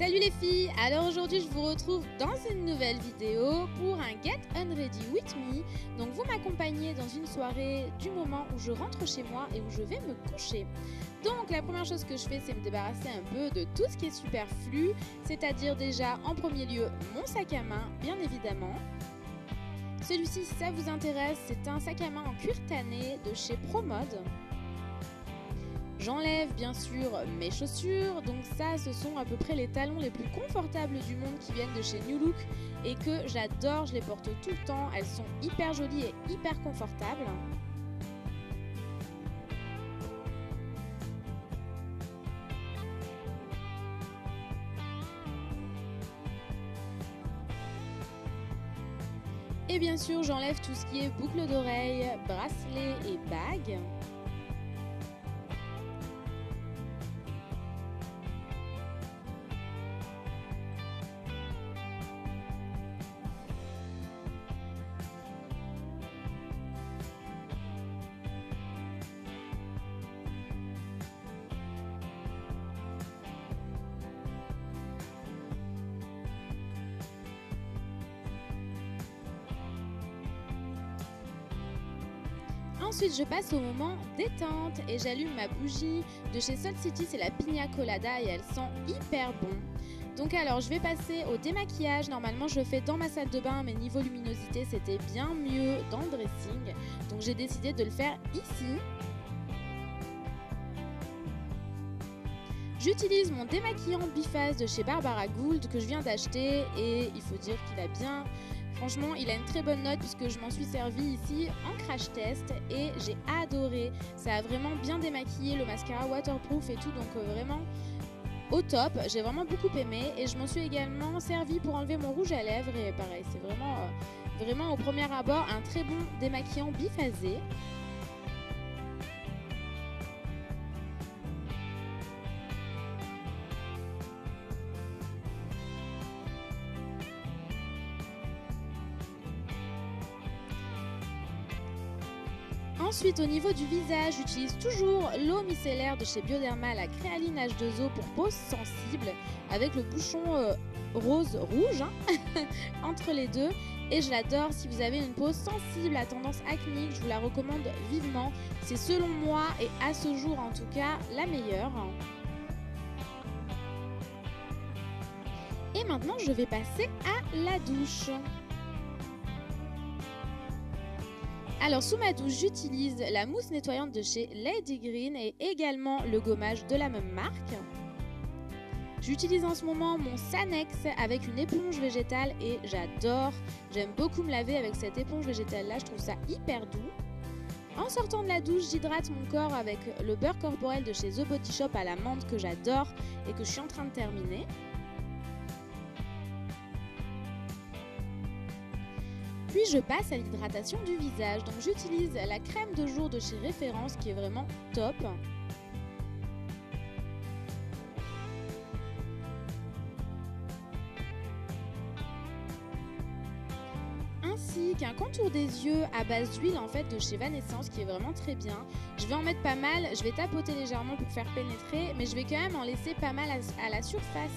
Salut les filles, alors aujourd'hui je vous retrouve dans une nouvelle vidéo pour un Get Unready With Me. Donc vous m'accompagnez dans une soirée du moment où je rentre chez moi et où je vais me coucher. Donc la première chose que je fais, c'est me débarrasser un peu de tout ce qui est superflu, c'est-à-dire déjà en premier lieu mon sac à main, bien évidemment. Celui-ci, si ça vous intéresse, c'est un sac à main en cuir tanné de chez ProMode. J'enlève bien sûr mes chaussures, donc ça ce sont à peu près les talons les plus confortables du monde qui viennent de chez New Look et que j'adore, je les porte tout le temps, elles sont hyper jolies et hyper confortables. Et bien sûr j'enlève tout ce qui est boucle d'oreilles, bracelets et bagues. Ensuite, je passe au moment détente et j'allume ma bougie de chez Sol City, c'est la Pina Colada et elle sent hyper bon. Donc alors, je vais passer au démaquillage. Normalement, je le fais dans ma salle de bain, mais niveau luminosité, c'était bien mieux dans le dressing. Donc j'ai décidé de le faire ici. J'utilise mon démaquillant biphase de chez Barbara Gould que je viens d'acheter et il faut dire qu'il a bien... Franchement, il a une très bonne note puisque je m'en suis servi ici en crash test et j'ai adoré. Ça a vraiment bien démaquillé le mascara waterproof et tout, donc vraiment au top. J'ai vraiment beaucoup aimé et je m'en suis également servi pour enlever mon rouge à lèvres et pareil, c'est vraiment au premier abord un très bon démaquillant biphasé. Ensuite, au niveau du visage, j'utilise toujours l'eau micellaire de chez Bioderma, la Créaline H2O pour peau sensible, avec le bouchon rose-rouge entre les deux. Et je l'adore. Si vous avez une peau sensible à tendance acnéique, je vous la recommande vivement. C'est selon moi, et à ce jour en tout cas, la meilleure. Et maintenant, je vais passer à la douche. Alors sous ma douche, j'utilise la mousse nettoyante de chez Lady Green et également le gommage de la même marque. J'utilise en ce moment mon Sanex avec une éponge végétale et j'adore. J'aime beaucoup me laver avec cette éponge végétale là, je trouve ça hyper doux. En sortant de la douche, j'hydrate mon corps avec le beurre corporel de chez The Body Shop à la menthe que j'adore et que je suis en train de terminer. Puis je passe à l'hydratation du visage. Donc j'utilise la crème de jour de chez Référence qui est vraiment top. Ainsi qu'un contour des yeux à base d'huile en fait de chez Vanessence qui est vraiment très bien. Je vais en mettre pas mal, je vais tapoter légèrement pour faire pénétrer, mais je vais quand même en laisser pas mal à la surface,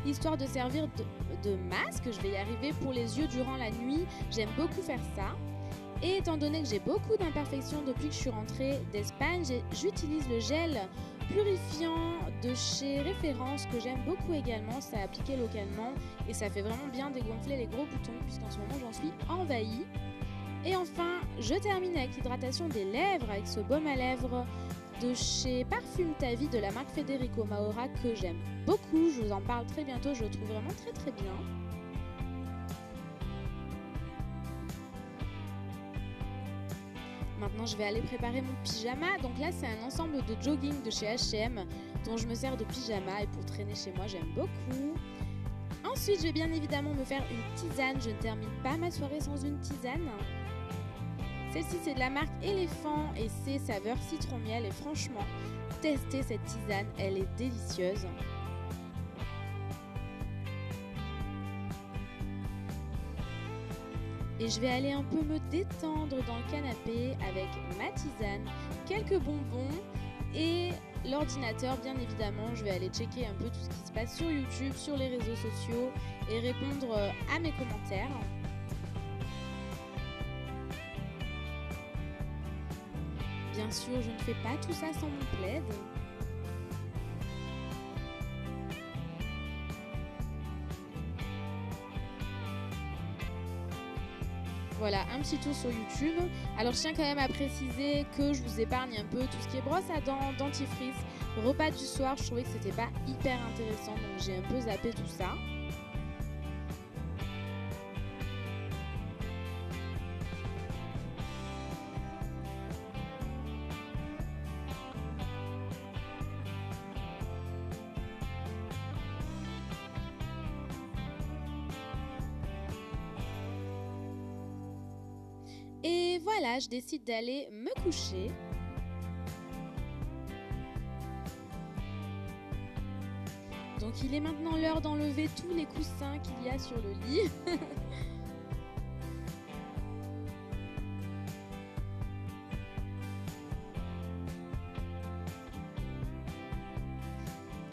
histoire de servir de masque. Je vais y arriver pour les yeux durant la nuit, j'aime beaucoup faire ça. Et étant donné que j'ai beaucoup d'imperfections depuis que je suis rentrée d'Espagne, j'utilise le gel purifiant de chez Référence que j'aime beaucoup également, ça a appliqué localement et ça fait vraiment bien dégonfler les gros boutons puisqu'en ce moment j'en suis envahie. Et enfin, je termine avec l'hydratation des lèvres avec ce baume à lèvres de chez Parfume Ta Vie de la marque Federico Maura que j'aime beaucoup, je vous en parle très bientôt, je le trouve vraiment très bien. Maintenant, je vais aller préparer mon pyjama. Donc là, c'est un ensemble de jogging de chez H&M dont je me sers de pyjama et pour traîner chez moi, j'aime beaucoup. Ensuite, je vais bien évidemment me faire une tisane. Je ne termine pas ma soirée sans une tisane. Celle-ci, c'est de la marque Éléphant et c'est saveur citron-miel. Et franchement, testez cette tisane, elle est délicieuse. Et je vais aller un peu me détendre dans le canapé avec ma tisane, quelques bonbons et l'ordinateur, bien évidemment, je vais aller checker un peu tout ce qui se passe sur YouTube, sur les réseaux sociaux et répondre à mes commentaires. Bien sûr, je ne fais pas tout ça sans mon plaid. Voilà, un petit tour sur YouTube. Alors je tiens quand même à préciser que je vous épargne un peu tout ce qui est brosse à dents, dentifrice, repas du soir. Je trouvais que c'était pas hyper intéressant, donc j'ai un peu zappé tout ça. Et voilà, je décide d'aller me coucher. Donc il est maintenant l'heure d'enlever tous les coussins qu'il y a sur le lit.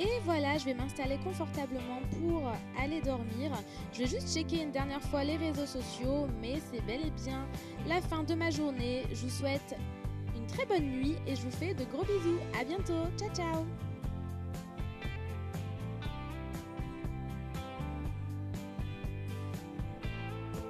Et voilà, je vais m'installer confortablement pour aller dormir. Je vais juste checker une dernière fois les réseaux sociaux, mais c'est bel et bien la fin de ma journée. Je vous souhaite une très bonne nuit et je vous fais de gros bisous. À bientôt, ciao ciao!